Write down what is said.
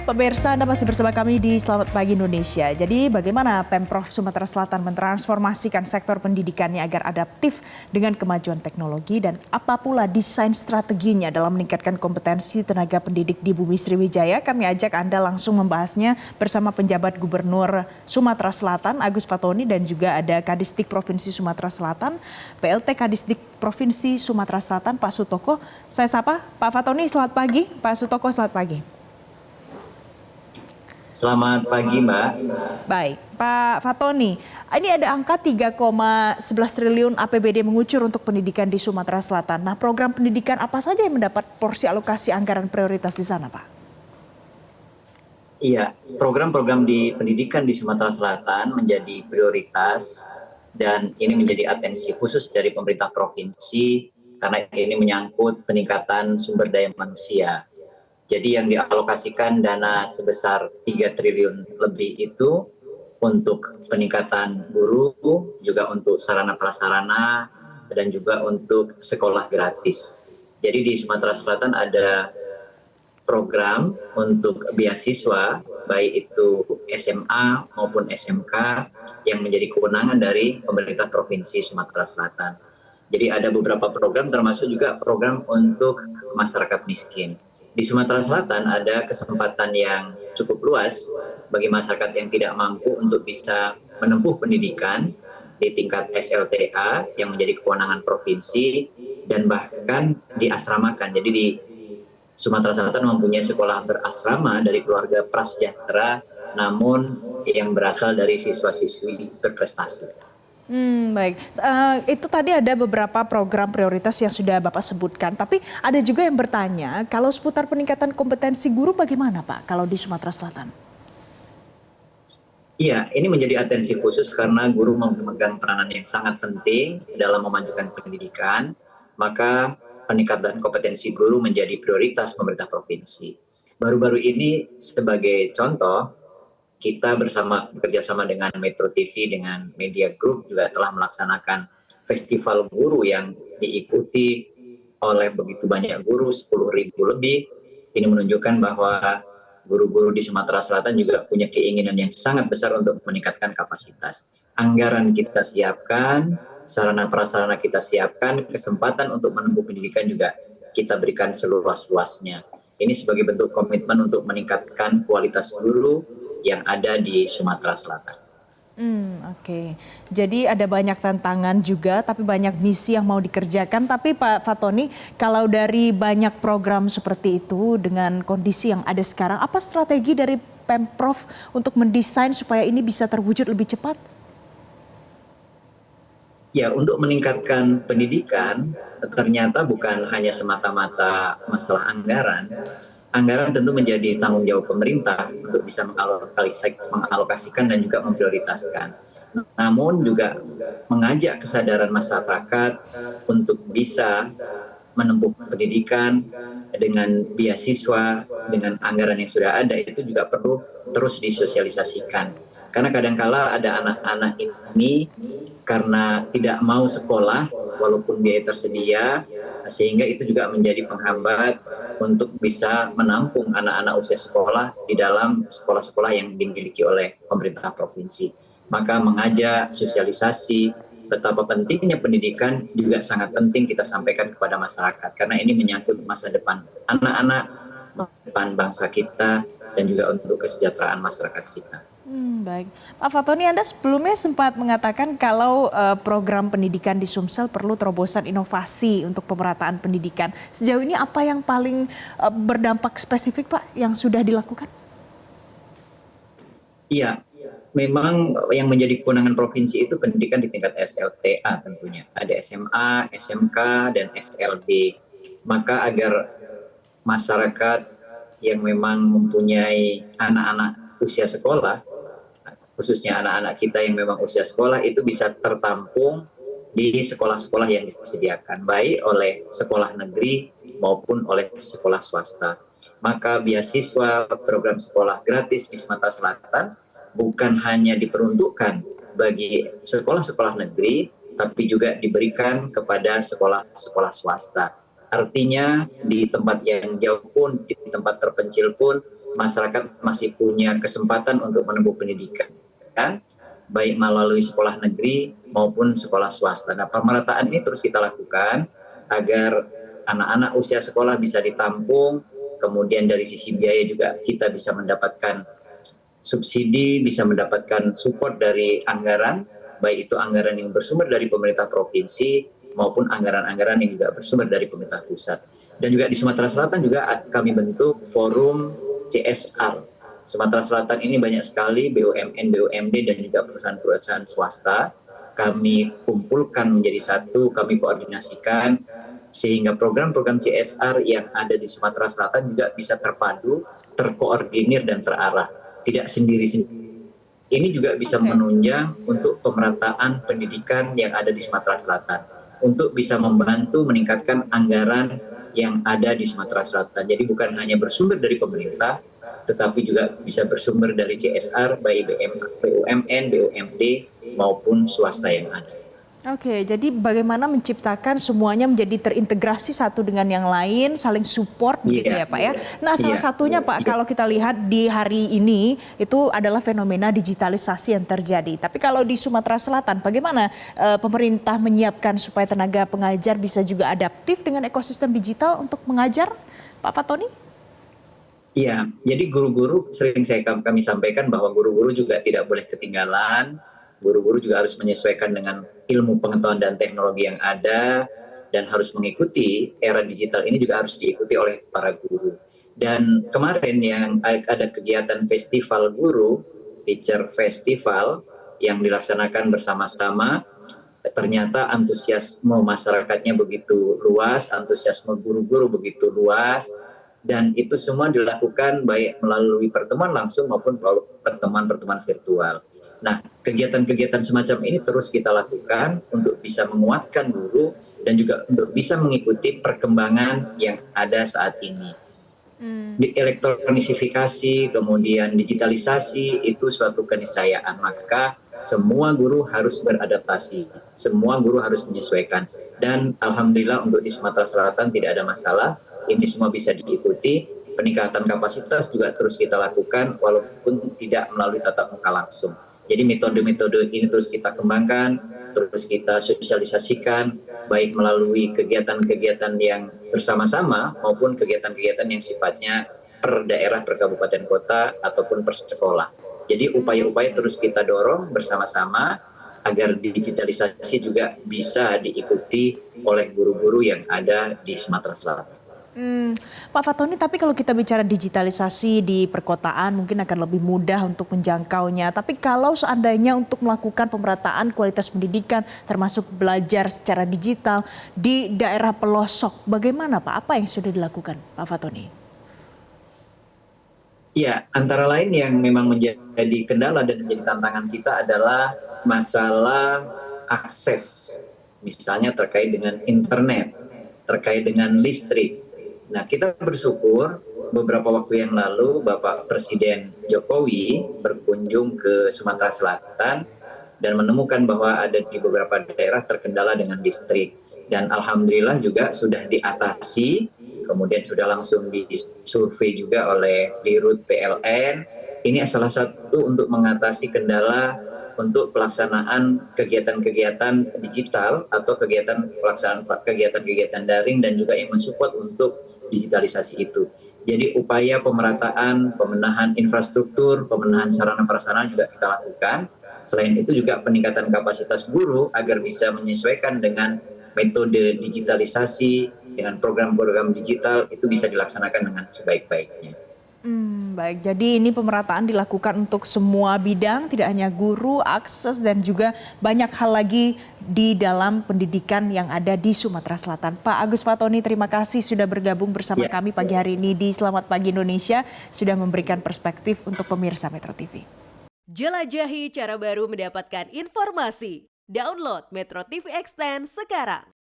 Pemirsa, Anda masih bersama kami di Selamat Pagi Indonesia. Jadi bagaimana Pemprov Sumatera Selatan mentransformasikan sektor pendidikannya agar adaptif dengan kemajuan teknologi dan apa pula desain strateginya dalam meningkatkan kompetensi tenaga pendidik di Bumi Sriwijaya? Kami ajak Anda langsung membahasnya bersama penjabat Gubernur Sumatera Selatan Agus Fatoni dan juga ada Kadisdik Provinsi Sumatera Selatan, PLT Kadisdik Provinsi Sumatera Selatan Pak Sutoko. Saya sapa Pak Fatoni, selamat pagi. Pak Sutoko, selamat pagi. Selamat pagi, Mbak. Baik, Pak Fatoni, ini ada angka 3,11 triliun APBD mengucur untuk pendidikan di Sumatera Selatan. Nah, program pendidikan apa saja yang mendapat porsi alokasi anggaran prioritas di sana, Pak? Iya, program-program di pendidikan di Sumatera Selatan menjadi prioritas dan ini menjadi atensi khusus dari pemerintah provinsi karena ini menyangkut peningkatan sumber daya manusia. Jadi yang dialokasikan dana sebesar 3 triliun lebih itu untuk peningkatan guru, juga untuk sarana prasarana, dan juga untuk sekolah gratis. Jadi di Sumatera Selatan ada program untuk beasiswa, baik itu SMA maupun SMK, yang menjadi kewenangan dari pemerintah Provinsi Sumatera Selatan. Jadi ada beberapa program termasuk juga program untuk masyarakat miskin. Di Sumatera Selatan ada kesempatan yang cukup luas bagi masyarakat yang tidak mampu untuk bisa menempuh pendidikan di tingkat SLTA yang menjadi kewenangan provinsi dan bahkan diasramakan. Jadi di Sumatera Selatan mempunyai sekolah berasrama dari keluarga prasejahtera namun yang berasal dari siswa-siswi berprestasi. Baik. Itu tadi ada beberapa program prioritas yang sudah Bapak sebutkan. Tapi ada juga yang bertanya, kalau seputar peningkatan kompetensi guru bagaimana Pak kalau di Sumatera Selatan? Iya, ini menjadi atensi khusus karena guru memegang peranan yang sangat penting dalam memajukan pendidikan, maka peningkatan kompetensi guru menjadi prioritas pemerintah provinsi. Baru-baru ini sebagai contoh, kita bekerja sama dengan Metro TV, dengan Media Group juga telah melaksanakan festival guru yang diikuti oleh begitu banyak guru, 10.000 lebih. Ini menunjukkan bahwa guru-guru di Sumatera Selatan juga punya keinginan yang sangat besar untuk meningkatkan kapasitas. Anggaran kita siapkan, sarana prasarana kita siapkan, kesempatan untuk menempuh pendidikan juga kita berikan seluas-luasnya. Ini sebagai bentuk komitmen untuk meningkatkan kualitas guru yang ada di Sumatera Selatan. Oke. Jadi ada banyak tantangan juga, tapi banyak misi yang mau dikerjakan. Tapi Pak Fatoni, kalau dari banyak program seperti itu dengan kondisi yang ada sekarang, apa strategi dari Pemprov untuk mendesain supaya ini bisa terwujud lebih cepat? Ya, untuk meningkatkan pendidikan ternyata bukan hanya semata-mata masalah anggaran. Anggaran tentu menjadi tanggung jawab pemerintah untuk bisa mengalokasikan dan juga memprioritaskan. Namun juga mengajak kesadaran masyarakat untuk bisa menempuh pendidikan dengan beasiswa, dengan anggaran yang sudah ada, itu juga perlu terus disosialisasikan. Karena kadangkala ada anak-anak ini karena tidak mau sekolah walaupun biaya tersedia, sehingga itu juga menjadi penghambat untuk bisa menampung anak-anak usia sekolah di dalam sekolah-sekolah yang dimiliki oleh pemerintah provinsi. Maka mengajak sosialisasi betapa pentingnya pendidikan juga sangat penting kita sampaikan kepada masyarakat, karena ini menyangkut masa depan anak-anak, depan bangsa kita, dan juga untuk kesejahteraan masyarakat kita. Baik, Pak Fatoni, Anda sebelumnya sempat mengatakan kalau program pendidikan di Sumsel perlu terobosan inovasi untuk pemerataan pendidikan. Sejauh ini apa yang paling berdampak spesifik Pak yang sudah dilakukan? Iya, memang yang menjadi kewenangan provinsi itu pendidikan di tingkat SLTA tentunya. Ada SMA, SMK, dan SLB. Maka agar masyarakat yang memang mempunyai anak-anak usia sekolah, khususnya anak-anak kita yang memang usia sekolah, itu bisa tertampung di sekolah-sekolah yang disediakan, baik oleh sekolah negeri maupun oleh sekolah swasta. Maka beasiswa program sekolah gratis di Sumatera Selatan bukan hanya diperuntukkan bagi sekolah-sekolah negeri, tapi juga diberikan kepada sekolah-sekolah swasta. Artinya di tempat yang jauh pun, di tempat terpencil pun, masyarakat masih punya kesempatan untuk menempuh pendidikan, kan? Baik melalui sekolah negeri maupun sekolah swasta. Nah, pemerataan ini terus kita lakukan agar anak-anak usia sekolah bisa ditampung, kemudian dari sisi biaya juga kita bisa mendapatkan subsidi, bisa mendapatkan support dari anggaran, baik itu anggaran yang bersumber dari pemerintah provinsi maupun anggaran-anggaran yang juga bersumber dari pemerintah pusat. Dan juga di Sumatera Selatan juga kami bentuk forum CSR. Sumatera Selatan ini banyak sekali BUMN, BUMD dan juga perusahaan-perusahaan swasta. Kami kumpulkan menjadi satu, kami koordinasikan sehingga program-program CSR yang ada di Sumatera Selatan juga bisa terpadu, terkoordinir dan terarah, tidak sendiri-sendiri. Ini juga bisa menunjang untuk pemerataan pendidikan yang ada di Sumatera Selatan, untuk bisa membantu meningkatkan anggaran yang ada di Sumatera Selatan. Jadi bukan hanya bersumber dari pemerintah, tetapi juga bisa bersumber dari CSR, baik BUMN, BUMD, maupun swasta yang ada. Oke, jadi bagaimana menciptakan semuanya menjadi terintegrasi satu dengan yang lain, saling support gitu ya Pak ya. Nah salah satunya Pak, kalau kita lihat di hari ini itu adalah fenomena digitalisasi yang terjadi. Tapi kalau di Sumatera Selatan bagaimana pemerintah menyiapkan supaya tenaga pengajar bisa juga adaptif dengan ekosistem digital untuk mengajar, Pak Fatoni? Iya, jadi guru-guru sering kami sampaikan bahwa guru-guru juga tidak boleh ketinggalan. Guru-guru juga harus menyesuaikan dengan ilmu pengetahuan dan teknologi yang ada dan harus mengikuti era digital ini juga harus diikuti oleh para guru. Dan kemarin yang ada kegiatan festival guru, Teacher Festival yang dilaksanakan bersama-sama, ternyata antusiasme masyarakatnya begitu luas, antusiasme guru-guru begitu luas, dan itu semua dilakukan baik melalui pertemuan langsung maupun melalui pertemuan-pertemuan virtual. Nah, kegiatan-kegiatan semacam ini terus kita lakukan untuk bisa menguatkan guru dan juga untuk bisa mengikuti perkembangan yang ada saat ini. Elektronisifikasi, kemudian digitalisasi itu suatu keniscayaan, maka semua guru harus beradaptasi, semua guru harus menyesuaikan. Dan alhamdulillah untuk di Sumatera Selatan tidak ada masalah, ini semua bisa diikuti. Peningkatan kapasitas juga terus kita lakukan walaupun tidak melalui tatap muka langsung. Jadi metode-metode ini terus kita kembangkan, terus kita sosialisasikan, baik melalui kegiatan-kegiatan yang bersama-sama maupun kegiatan-kegiatan yang sifatnya per daerah, per kabupaten kota, ataupun per sekolah. Jadi upaya-upaya terus kita dorong bersama-sama agar digitalisasi juga bisa diikuti oleh guru-guru yang ada di Sumatera Selatan. Pak Fatoni, tapi kalau kita bicara digitalisasi di perkotaan mungkin akan lebih mudah untuk menjangkaunya. Tapi kalau seandainya untuk melakukan pemerataan kualitas pendidikan termasuk belajar secara digital di daerah pelosok, bagaimana Pak? Apa yang sudah dilakukan Pak Fatoni? Ya, antara lain yang memang menjadi kendala dan menjadi tantangan kita adalah masalah akses. Misalnya terkait dengan internet, terkait dengan listrik. Nah, kita bersyukur beberapa waktu yang lalu Bapak Presiden Jokowi berkunjung ke Sumatera Selatan dan menemukan bahwa ada di beberapa daerah terkendala dengan listrik. Dan alhamdulillah juga sudah diatasi, kemudian sudah langsung disurvei juga oleh Dirut PLN. Ini salah satu untuk mengatasi kendala untuk pelaksanaan kegiatan-kegiatan digital atau pelaksanaan kegiatan daring dan juga yang mensupport untuk digitalisasi itu. Jadi upaya pemerataan, pemenahan infrastruktur, pemenahan sarana prasarana juga kita lakukan. Selain itu juga peningkatan kapasitas guru agar bisa menyesuaikan dengan metode digitalisasi, dengan program-program digital itu bisa dilaksanakan dengan sebaik-baiknya. Baik, jadi ini pemerataan dilakukan untuk semua bidang, tidak hanya guru, akses dan juga banyak hal lagi di dalam pendidikan yang ada di Sumatera Selatan. Pak Agus Fatoni, terima kasih sudah bergabung bersama kami pagi hari ini di Selamat Pagi Indonesia, sudah memberikan perspektif untuk pemirsa Metro TV. Jelajahi cara baru mendapatkan informasi. Download Metro TV Extend sekarang.